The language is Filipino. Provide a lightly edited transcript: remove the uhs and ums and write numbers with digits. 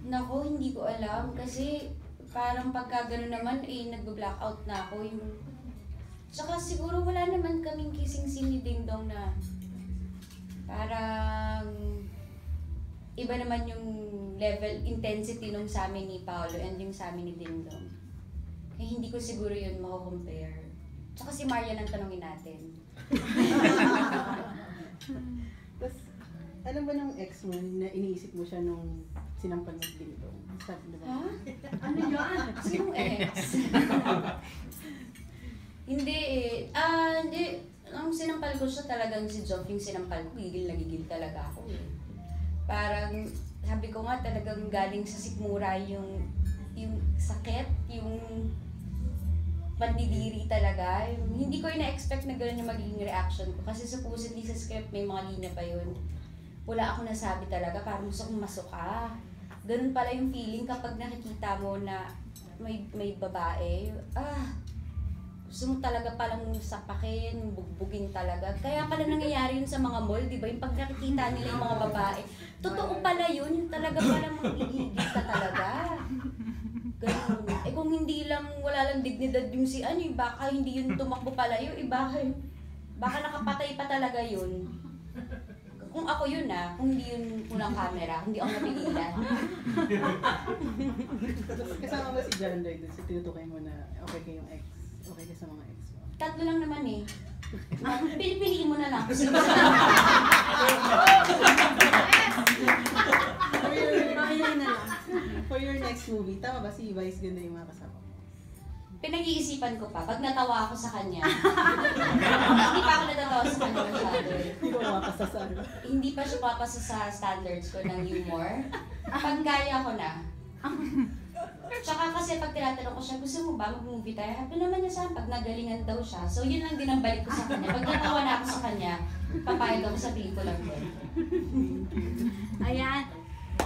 Nako, hindi ko alam kasi parang pagka gano'n naman nagbo-blackout na ako yung... Tsaka siguro wala naman kaming kissing scene ni Ding Dong na parang iba naman yung level, intensity nung sa amin ni Paolo and yung sa amin ni Ding Dong. Kaya hindi ko siguro yun mako-compare. Tsaka si Marian ang tanongin natin. Tapos, alam ba ng ex mo na iniisip mo siya nung sinampal mo si Ding Dong? Ha? Ano yan? Sinong ex? Hindi eh. Hindi. Ang sinampal ko siya talagang si Joff yung sinampal ko. Gigil na gigil talaga ako eh. Parang, sabi ko nga talagang galing sa sikmura yung sakit, yung pandidiri talaga. Hindi ko ina-expect na gano'n yung magiging reaction ko. Kasi supposedly sa script may mga linya pa yun. Wala ako nasabi talaga, parang gusto kong masuka. Ganun pala yung feeling kapag nakikita mo na may babae. Gusto mo talaga palang sapakin, bugbugin talaga. Kaya pala nangyayari yun sa mga mall, di ba? Yung pag nakikita nila yung mga babae. Totoo pala yun, talaga palang magigigil ka talaga. Ganun. Kung hindi lang, wala lang dignidad yung si baka hindi yun tumakbo pala yun, baka nakapatay pa talaga yun. Kung ako yun kung hindi yun unang camera, hindi ako napigilan. Kasama ba si John Lloyd dun? Tinutukay mo na okay kayong ex? Okay ka sa mga ex mo? Tatlo lang naman eh. Piliin mo na lang. For your next movie, tama ba si Vice ganda yung mga kasama? Pinag-iisipan ko pa, pag natawa ako sa kanya. Hindi pa ako natatawa sa kanya masyado. Hindi ko makapasa sa ano. Hindi pa siya papasa sa standards ko ng humor. Pag kaya ko na. Tsaka kasi pag tinatanong ko siya, gusto mo ba mag-movie tayo? Happy naman niya saan pag nagalingan daw siya. So yun lang din ang balik ko sa kanya. Pag natawa na ako sa kanya, papayag ako sa pelikula ko. Ayan.